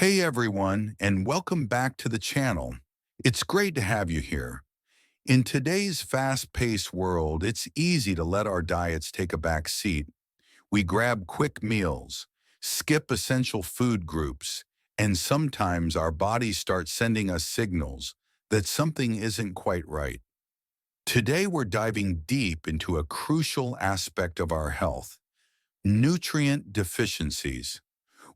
Hey everyone, and welcome back to the channel. It's great to have you here. In today's fast-paced world, it's easy to let our diets take a back seat. We grab quick meals, skip essential food groups, and sometimes our bodies start sending us signals that something isn't quite right. Today we're diving deep into a crucial aspect of our health, nutrient deficiencies.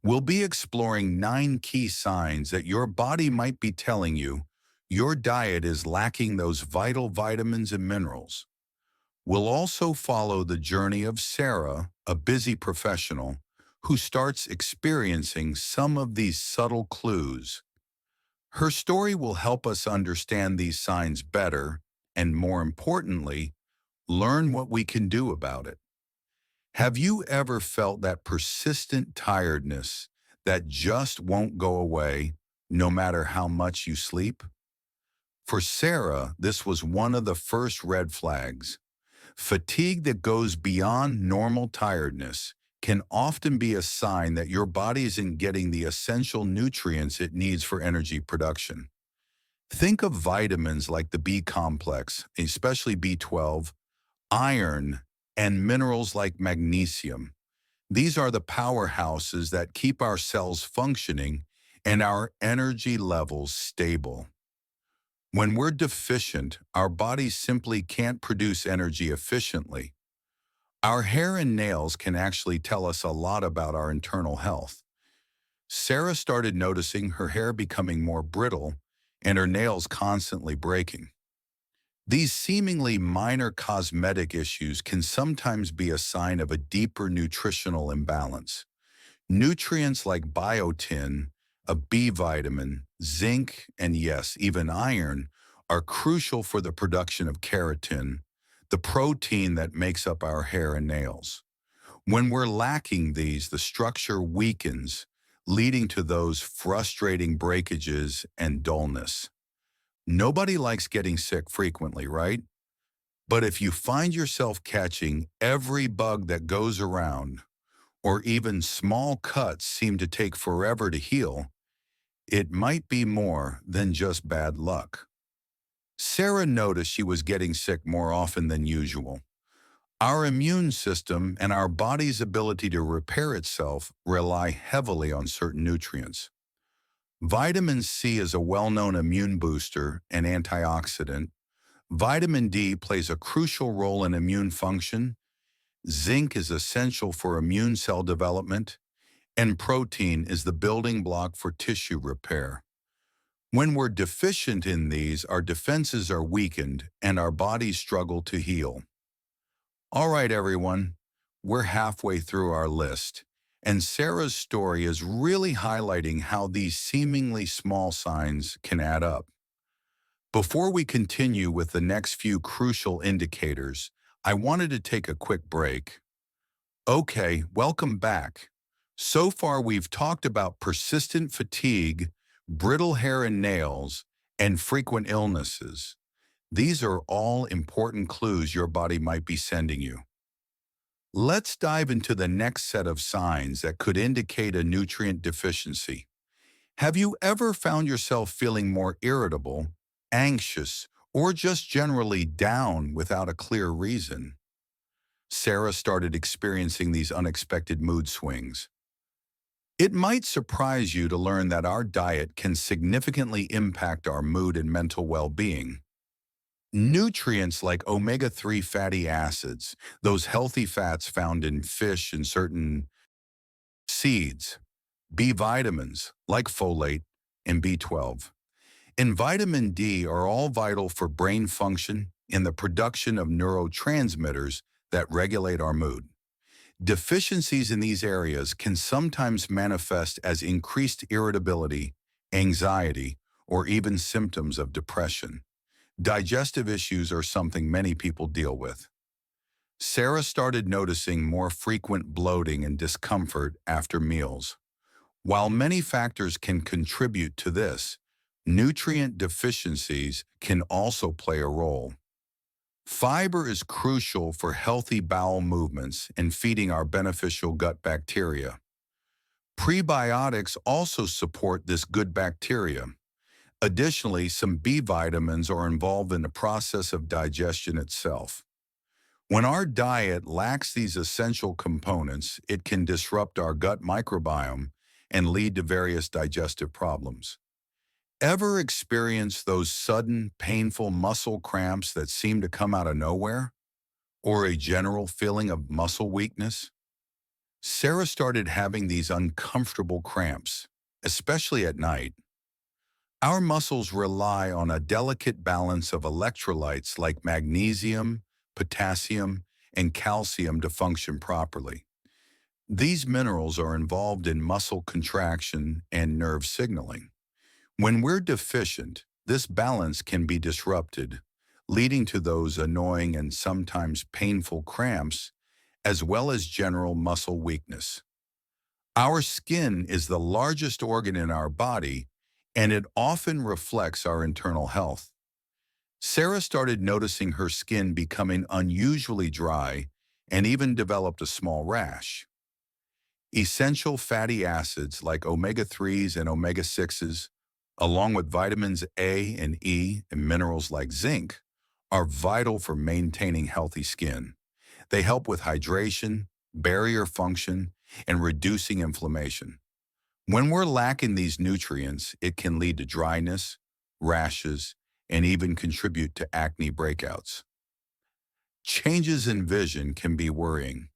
We'll be exploring 9 key signs that your body might be telling you your diet is lacking those vital vitamins and minerals. We'll also follow the journey of Sarah, a busy professional, who starts experiencing some of these subtle clues. Her story will help us understand these signs better and, more importantly, learn what we can do about it. Have you ever felt that persistent tiredness that just won't go away no matter how much you sleep? For Sarah, this was one of the first red flags. Fatigue that goes beyond normal tiredness can often be a sign that your body isn't getting the essential nutrients it needs for energy production. Think of vitamins like the B complex, especially B12, iron, and minerals like magnesium. These are the powerhouses that keep our cells functioning and our energy levels stable. When we're deficient, our bodies simply can't produce energy efficiently. Our hair and nails can actually tell us a lot about our internal health. Sarah started noticing her hair becoming more brittle and her nails constantly breaking. These seemingly minor cosmetic issues can sometimes be a sign of a deeper nutritional imbalance. Nutrients like biotin, a B vitamin, zinc, and yes, even iron, are crucial for the production of keratin, the protein that makes up our hair and nails. When we're lacking these, the structure weakens, leading to those frustrating breakages and dullness. Nobody likes getting sick frequently, right? But if you find yourself catching every bug that goes around, or even small cuts seem to take forever to heal, it might be more than just bad luck. Sarah noticed she was getting sick more often than usual. Our immune system and our body's ability to repair itself rely heavily on certain nutrients. Vitamin C is a well-known immune booster and antioxidant. Vitamin D plays a crucial role in immune function. Zinc is essential for immune cell development, and protein is the building block for tissue repair. When we're deficient in these, our defenses are weakened and our bodies struggle to heal. All right, everyone, we're halfway through our list, and Sarah's story is really highlighting how these seemingly small signs can add up. Before we continue with the next few crucial indicators, I wanted to take a quick break. Okay, welcome back. So far, we've talked about persistent fatigue, brittle hair and nails, and frequent illnesses. These are all important clues your body might be sending you. Let's dive into the next set of signs that could indicate a nutrient deficiency. Have you ever found yourself feeling more irritable, anxious, or just generally down without a clear reason? Sarah started experiencing these unexpected mood swings. It might surprise you to learn that our diet can significantly impact our mood and mental well-being. Nutrients like omega-3 fatty acids, those healthy fats found in fish and certain seeds, B vitamins like folate and B12, and vitamin D are all vital for brain function and the production of neurotransmitters that regulate our mood. Deficiencies in these areas can sometimes manifest as increased irritability, anxiety, or even symptoms of depression. Digestive issues are something many people deal with. Sarah started noticing more frequent bloating and discomfort after meals. While many factors can contribute to this, nutrient deficiencies can also play a role. Fiber is crucial for healthy bowel movements and feeding our beneficial gut bacteria. Prebiotics also support this good bacteria. Additionally, some B vitamins are involved in the process of digestion itself. When our diet lacks these essential components, it can disrupt our gut microbiome and lead to various digestive problems. Ever experience those sudden, painful muscle cramps that seem to come out of nowhere? Or a general feeling of muscle weakness? Sarah started having these uncomfortable cramps, especially at night. Our muscles rely on a delicate balance of electrolytes like magnesium, potassium, and calcium to function properly. These minerals are involved in muscle contraction and nerve signaling. When we're deficient, this balance can be disrupted, leading to those annoying and sometimes painful cramps, as well as general muscle weakness. Our skin is the largest organ in our body, and it often reflects our internal health. Sarah started noticing her skin becoming unusually dry and even developed a small rash. Essential fatty acids like omega-3s and omega-6s, along with vitamins A and E and minerals like zinc, are vital for maintaining healthy skin. They help with hydration, barrier function, and reducing inflammation. When we're lacking these nutrients, it can lead to dryness, rashes, and even contribute to acne breakouts. Changes in vision can be worrying.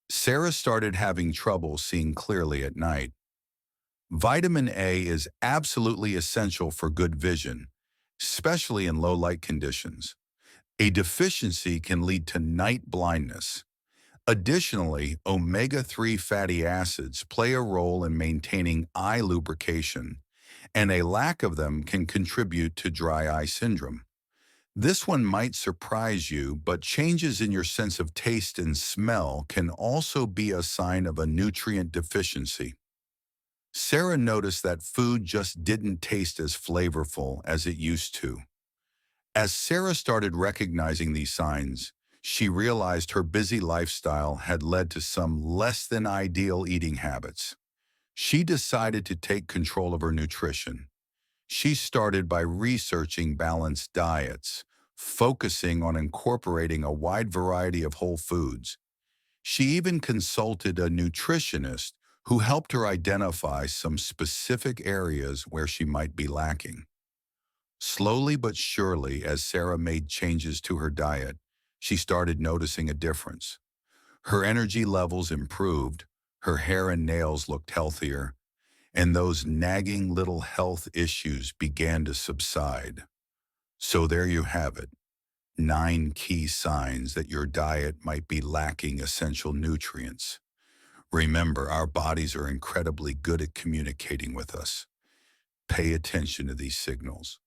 Sarah started having trouble seeing clearly at night. Vitamin A is absolutely essential for good vision, especially in low light conditions. A deficiency can lead to night blindness. Additionally, omega-3 fatty acids play a role in maintaining eye lubrication, and a lack of them can contribute to dry eye syndrome. This one might surprise you, but changes in your sense of taste and smell can also be a sign of a nutrient deficiency. Sarah noticed that food just didn't taste as flavorful as it used to. As Sarah started recognizing these signs, she realized her busy lifestyle had led to some less than ideal eating habits. She decided to take control of her nutrition. She started by researching balanced diets, focusing on incorporating a wide variety of whole foods. She even consulted a nutritionist who helped her identify some specific areas where she might be lacking. Slowly but surely, as Sarah made changes to her diet, she started noticing a difference. Her energy levels improved, her hair and nails looked healthier, and those nagging little health issues began to subside. So there you have it, 9 key signs that your diet might be lacking essential nutrients. Remember, our bodies are incredibly good at communicating with us. Pay attention to these signals.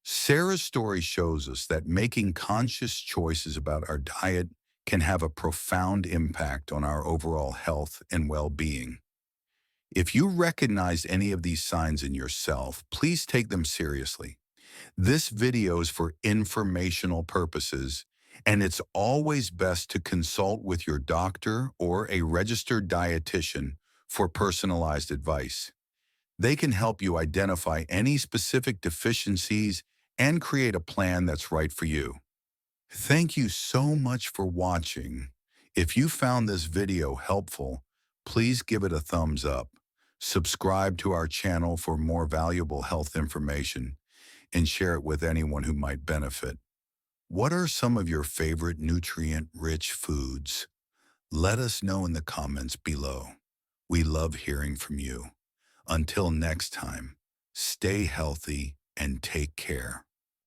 Sarah's story shows us that making conscious choices about our diet can have a profound impact on our overall health and well-being. If you recognize any of these signs in yourself, please take them seriously. This video is for informational purposes, and it's always best to consult with your doctor or a registered dietitian for personalized advice. They can help you identify any specific deficiencies and create a plan that's right for you. Thank you so much for watching. If you found this video helpful, please give it a thumbs up. Subscribe to our channel for more valuable health information and share it with anyone who might benefit. What are some of your favorite nutrient-rich foods? Let us know in the comments below. We love hearing from you. Until next time, stay healthy and take care.